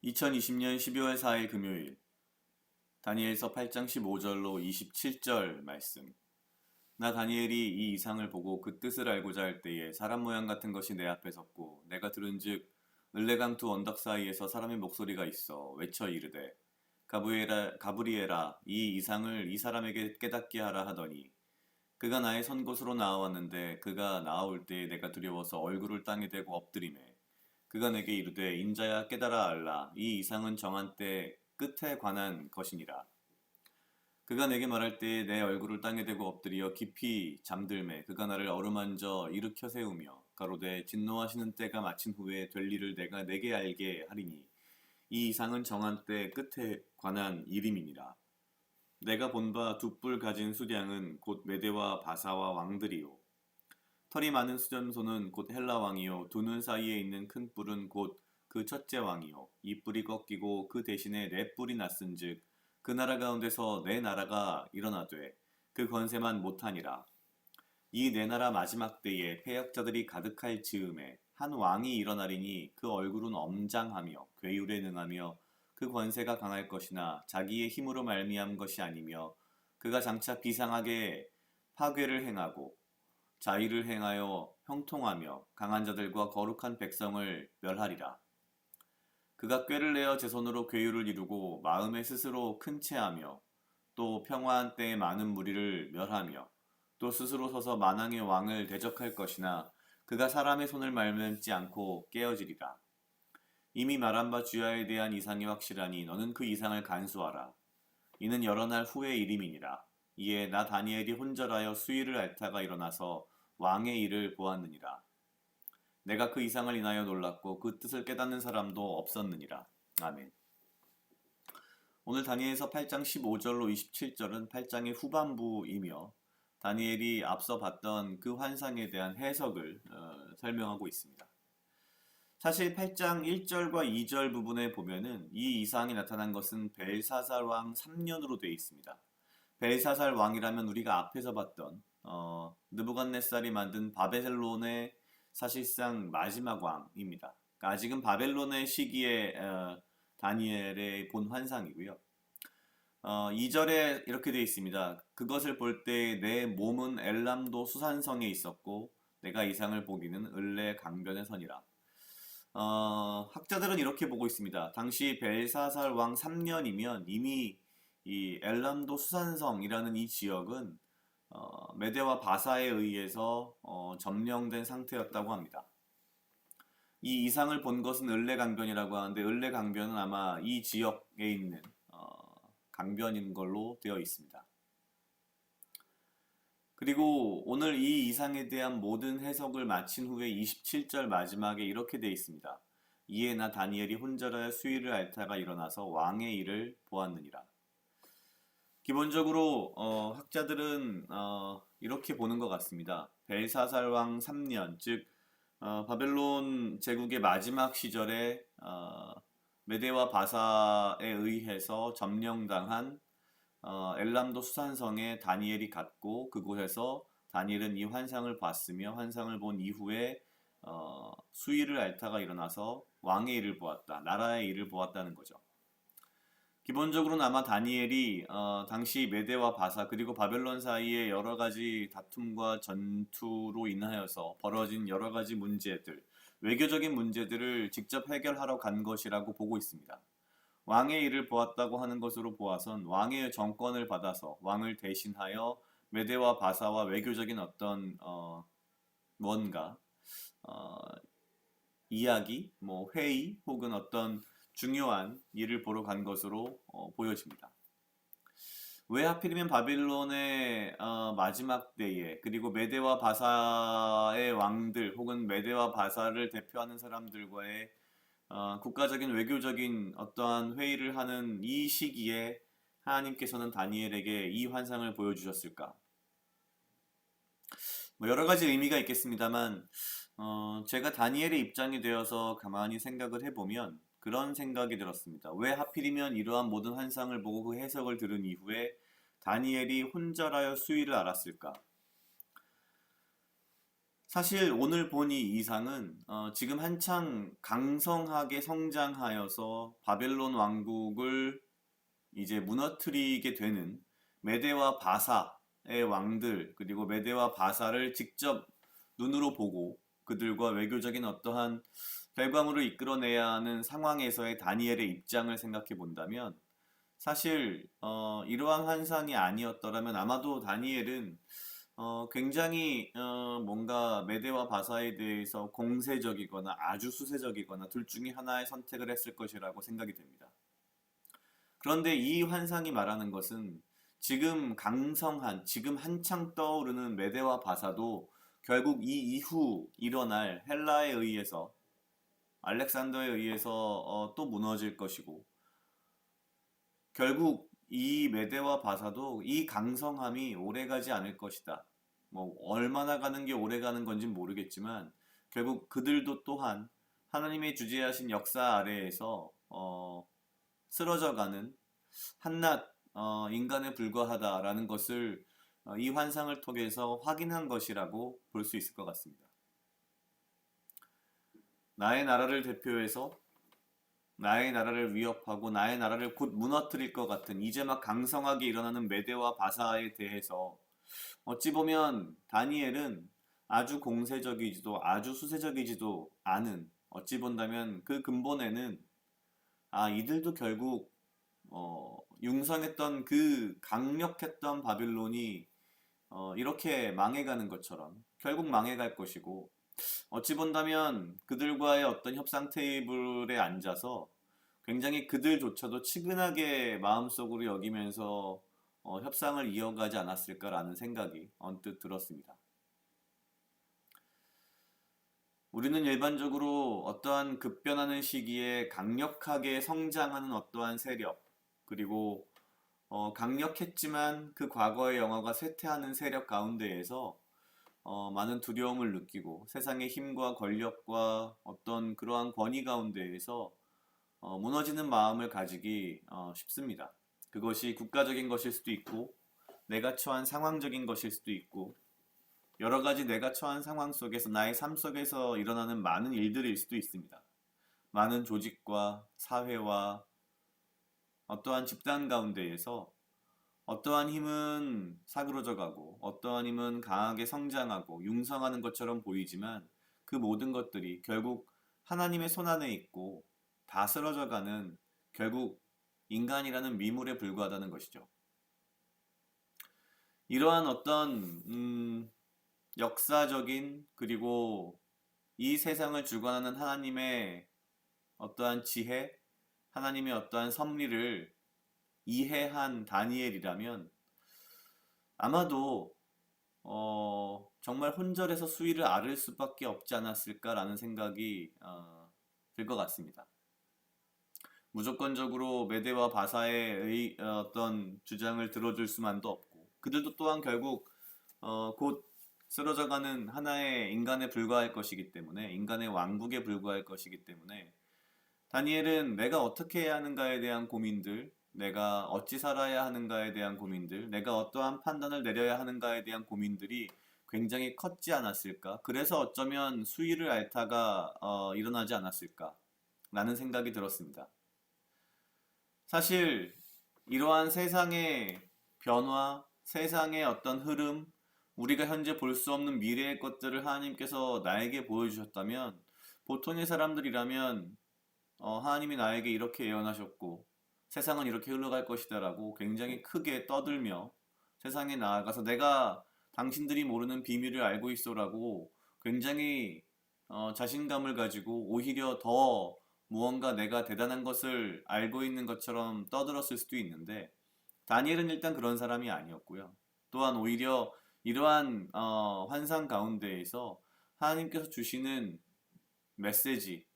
2020년 12월 4일 금요일 다니엘서 8장 15절로 27절 말씀. 나 다니엘이 이 이상을 보고 그 뜻을 알고자 할 때에 사람 모양 같은 것이 내 앞에 섰고 내가 들은즉 을레강 두 언덕 사이에서 사람의 목소리가 있어 외쳐 이르되 가브리엘아 이 이상을 이 사람에게 깨닫게 하라 하더니 그가 나의 선 곳으로 나아왔는데 그가 나아올 때에 내가 두려워서 얼굴을 땅에 대고 엎드리매 그가 내게 이르되 인자야 깨달아 알라 이 이상은 정한 때 끝에 관한 것이니라. 그가 내게 말할 때에 내 얼굴을 땅에 대고 엎드려 깊이 잠들매 그가 나를 어루만져 일으켜 세우며 가로되 진노하시는 때가 마친 후에 될 일을 내가 내게 알게 하리니 이 이상은 정한 때 끝에 관한 일임이니라. 내가 본 바 두 뿔 가진 수량은 곧 메대와 바사와 왕들이요 털이 많은 수점소는 곧 헬라 왕이요 두 눈 사이에 있는 큰 뿔은 곧 그 첫째 왕이요 이 뿔이 꺾이고 그 대신에 네 뿔이 났은즉 그 나라 가운데서 네 나라가 일어나되 그 권세만 못하니라. 이 네 나라 마지막 때에 패역자들이 가득할 즈음에 한 왕이 일어나리니 그 얼굴은 엄장하며 괴율에 능하며 그 권세가 강할 것이나 자기의 힘으로 말미암은 것이 아니며 그가 장차 비상하게 파괴를 행하고 자의를 행하여 형통하며 강한 자들과 거룩한 백성을 멸하리라. 그가 꾀를 내어 제 손으로 괴율을 이루고 마음에 스스로 큰 채하며 또 평화한 때에 많은 무리를 멸하며 또 스스로 서서 만왕의 왕을 대적할 것이나 그가 사람의 손을 말면지 않고 깨어지리라. 이미 말한 바 주야에 대한 이상이 확실하니 너는 그 이상을 간수하라. 이는 여러 날 후의 일임이니라. 이에 나 다니엘이 혼절하여 수위를 앓다가 일어나서 왕의 일을 보았느니라. 내가 그 이상을 인하여 놀랐고 그 뜻을 깨닫는 사람도 없었느니라. 아멘. 오늘 다니엘서 8장 15절로 27절은 8장의 후반부이며 다니엘이 앞서 봤던 그 환상에 대한 해석을 설명하고 있습니다. 사실 8장 1절과 2절 부분에 보면은 이 이상이 나타난 것은 벨사살 왕 3년으로 되어 있습니다. 벨사살 왕이라면 우리가 앞에서 봤던 느부갓네살이 만든 바벨론의 사실상 마지막 왕입니다. 그러니까 아직은 바벨론의 시기에 다니엘의 본 환상이고요. 2절에 이렇게 되어 있습니다. 그것을 볼 때 내 몸은 엘람도 수산성에 있었고 내가 이상을 보기는 을레 강변에 서니라. 학자들은 이렇게 보고 있습니다. 당시 벨사살 왕 3년이면 이미 이 엘람도 수산성이라는 이 지역은 메대와 바사에 의해서 점령된 상태였다고 합니다. 이 이상을 본 것은 을레강변이라고 하는데 을레강변은 아마 이 지역에 있는 강변인 걸로 되어 있습니다. 그리고 오늘 이 이상에 대한 모든 해석을 마친 후에 27절 마지막에 이렇게 되어 있습니다. 이에 나 다니엘이 혼절하여 수위를 앓다가 일어나서 왕의 일을 보았느니라. 기본적으로 학자들은 이렇게 보는 것 같습니다. 벨사살 왕 3년, 즉 바벨론 제국의 마지막 시절에 메대와 바사에 의해서 점령당한 엘람도 수산성에 다니엘이 갔고 그곳에서 다니엘은 이 환상을 봤으며 환상을 본 이후에 수위를 앓다가 일어나서 왕의 일을 보았다. 나라의 일을 보았다는 거죠. 기본적으로는 아마 다니엘이 당시 메대와 바사 그리고 바벨론 사이의 여러 가지 다툼과 전투로 인하여서 벌어진 여러 가지 문제들, 외교적인 문제들을 직접 해결하러 간 것이라고 보고 있습니다. 왕의 일을 보았다고 하는 것으로 보아선 왕의 정권을 받아서 왕을 대신하여 메대와 바사와 외교적인 어떤 뭔가 이야기, 뭐 회의 혹은 어떤 중요한 일을 보러 간 것으로 보여집니다. 왜 하필이면 바빌론의 마지막 때에 그리고 메대와 바사의 왕들 혹은 메대와 바사를 대표하는 사람들과의 국가적인 외교적인 어떠한 회의를 하는 이 시기에 하나님께서는 다니엘에게 이 환상을 보여주셨을까? 뭐 여러 가지 의미가 있겠습니다만 제가 다니엘의 입장이 되어서 가만히 생각을 해보면 그런 생각이 들었습니다. 왜 하필이면 이러한 모든 환상을 보고 그 해석을 들은 이후에 다니엘이 혼절하여 수위를 알았을까? 사실 오늘 본 이 이상은 지금 한창 강성하게 성장하여서 바벨론 왕국을 이제 무너뜨리게 되는 메대와 바사의 왕들, 그리고 메대와 바사를 직접 눈으로 보고 그들과 외교적인 어떠한 결과물을 이끌어내야 하는 상황에서의 다니엘의 입장을 생각해 본다면, 사실 이러한 환상이 아니었더라면 아마도 다니엘은 굉장히 뭔가 메대와 바사에 대해서 공세적이거나 아주 수세적이거나 둘 중에 하나의 선택을 했을 것이라고 생각이 됩니다. 그런데 이 환상이 말하는 것은 지금 강성한, 지금 한창 떠오르는 메대와 바사도 결국 이 이후 일어날 헬라에 의해서, 알렉산더에 의해서 또 무너질 것이고, 결국 이 메대와 바사도 이 강성함이 오래가지 않을 것이다. 뭐 얼마나 가는 게 오래가는 건지 모르겠지만 결국 그들도 또한 하나님의 주재하신 역사 아래에서 쓰러져가는 한낱 인간에 불과하다라는 것을 이 환상을 통해서 확인한 것이라고 볼 수 있을 것 같습니다. 나의 나라를 대표해서 나의 나라를 위협하고 나의 나라를 곧 무너뜨릴 것 같은 이제 막 강성하게 일어나는 메대와 바사에 대해서 어찌 보면 다니엘은 아주 공세적이지도 아주 수세적이지도 않은, 어찌 본다면 그 근본에는 이들도 결국 융성했던 그 강력했던 바빌론이 이렇게 망해가는 것처럼 결국 망해갈 것이고, 어찌 본다면 그들과의 어떤 협상 테이블에 앉아서 굉장히 그들조차도 치근하게 마음속으로 여기면서 협상을 이어가지 않았을까라는 생각이 언뜻 들었습니다. 우리는 일반적으로 어떠한 급변하는 시기에 강력하게 성장하는 어떠한 세력, 그리고 강력했지만 그 과거의 영화가 쇠퇴하는 세력 가운데에서 많은 두려움을 느끼고 세상의 힘과 권력과 어떤 그러한 권위 가운데에서 무너지는 마음을 가지기 쉽습니다. 그것이 국가적인 것일 수도 있고 내가 처한 상황적인 것일 수도 있고 여러 가지 내가 처한 상황 속에서 나의 삶 속에서 일어나는 많은 일들일 수도 있습니다. 많은 조직과 사회와 어떠한 집단 가운데에서 어떠한 힘은 사그러져 가고 어떠한 힘은 강하게 성장하고 융성하는 것처럼 보이지만 그 모든 것들이 결국 하나님의 손안에 있고 다 쓰러져 가는, 결국 인간이라는 미물에 불과하다는 것이죠. 이러한 어떤 역사적인, 그리고 이 세상을 주관하는 하나님의 어떠한 지혜, 하나님의 어떠한 섭리를 이해한 다니엘이라면 아마도 정말 혼절에서 수위를 앓을 수밖에 없지 않았을까라는 생각이 들 것 같습니다. 무조건적으로 메대와 바사의 어떤 주장을 들어줄 수만도 없고 그들도 또한 결국 곧 쓰러져가는 하나의 인간에 불과할 것이기 때문에, 인간의 왕국에 불과할 것이기 때문에 다니엘은 내가 어떻게 해야 하는가에 대한 고민들, 내가 어찌 살아야 하는가에 대한 고민들, 내가 어떠한 판단을 내려야 하는가에 대한 고민들이 굉장히 컸지 않았을까? 그래서 어쩌면 수위를 앓다가 일어나지 않았을까? 라는 생각이 들었습니다. 사실 이러한 세상의 변화, 세상의 어떤 흐름, 우리가 현재 볼 수 없는 미래의 것들을 하나님께서 나에게 보여주셨다면 보통의 사람들이라면 하나님이 나에게 이렇게 예언하셨고 세상은 이렇게 흘러갈 것이다라고 굉장히 크게 떠들며 세상에 나아가서 내가 당신들이 모르는 비밀을 알고 있어라고 굉장히 자신감을 가지고 오히려 더 무언가 내가 대단한 것을 알고 있는 것처럼 떠들었을 수도 있는데, 다니엘은 일단 그런 사람이 아니었고요. 또한 오히려 이러한 환상 가운데에서 하나님께서 주시는 메시지,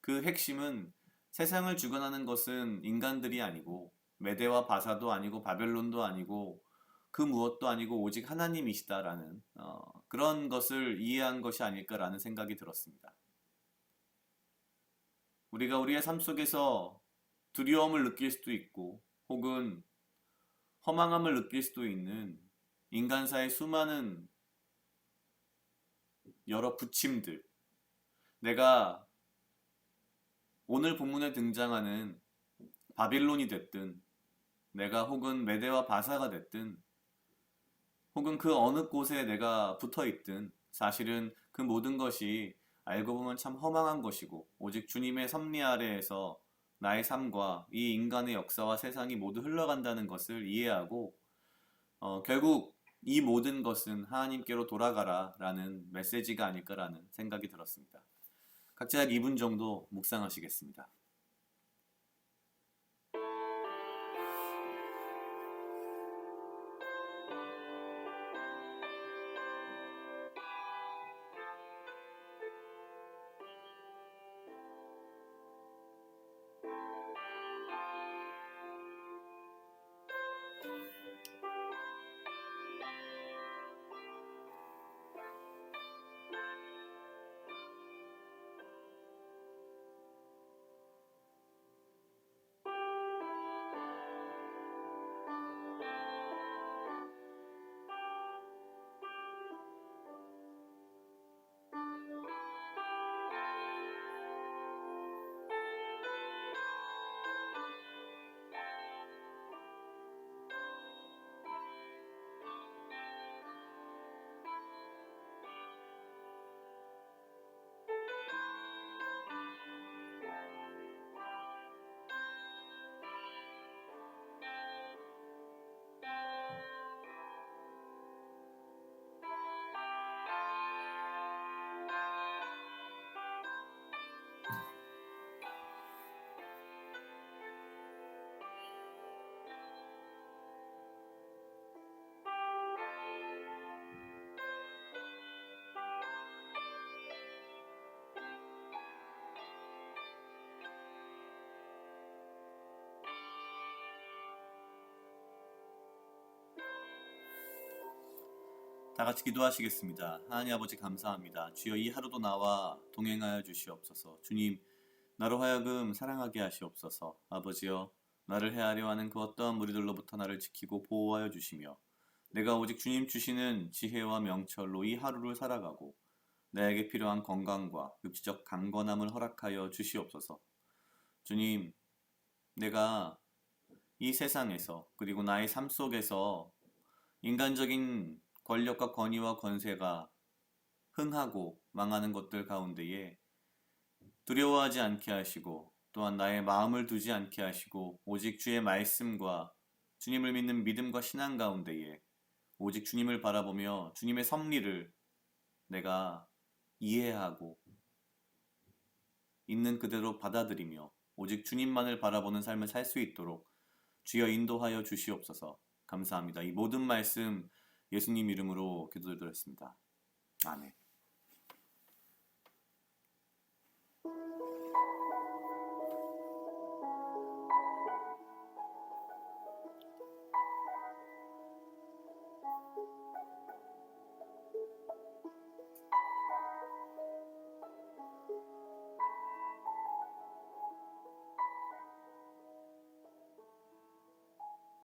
그 핵심은 세상을 주관하는 것은 인간들이 아니고 메대와 바사도 아니고 바벨론도 아니고 그 무엇도 아니고 오직 하나님이시다라는 그런 것을 이해한 것이 아닐까라는 생각이 들었습니다. 우리가 우리의 삶 속에서 두려움을 느낄 수도 있고 혹은 허망함을 느낄 수도 있는 인간사의 수많은 여러 부침들, 내가 오늘 본문에 등장하는 바빌론이 됐든, 내가 혹은 메대와 바사가 됐든, 혹은 그 어느 곳에 내가 붙어 있든, 사실은 그 모든 것이 알고 보면 참 허망한 것이고, 오직 주님의 섭리 아래에서 나의 삶과 이 인간의 역사와 세상이 모두 흘러간다는 것을 이해하고, 결국 이 모든 것은 하나님께로 돌아가라 라는 메시지가 아닐까라는 생각이 들었습니다. 각자 약 2분 정도 묵상하시겠습니다. 다 같이 기도하시겠습니다. 하나님 아버지 감사합니다. 주여 이 하루도 나와 동행하여 주시옵소서. 주님, 나로 하여금 사랑하게 하시옵소서. 아버지여, 나를 해하려 하는 그 어떠한 무리들로부터 나를 지키고 보호하여 주시며 내가 오직 주님 주시는 지혜와 명철로 이 하루를 살아가고 나에게 필요한 건강과 육체적 강건함을 허락하여 주시옵소서. 주님, 내가 이 세상에서 그리고 나의 삶 속에서 인간적인 권력과 권위와 권세가 흥하고 망하는 것들 가운데에 두려워하지 않게 하시고 또한 나의 마음을 두지 않게 하시고 오직 주의 말씀과 주님을 믿는 믿음과 신앙 가운데에 오직 주님을 바라보며 주님의 섭리를 내가 이해하고 있는 그대로 받아들이며 오직 주님만을 바라보는 삶을 살 수 있도록 주여 인도하여 주시옵소서. 감사합니다. 이 모든 말씀 예수님 이름으로 기도드렸습니다. 아멘.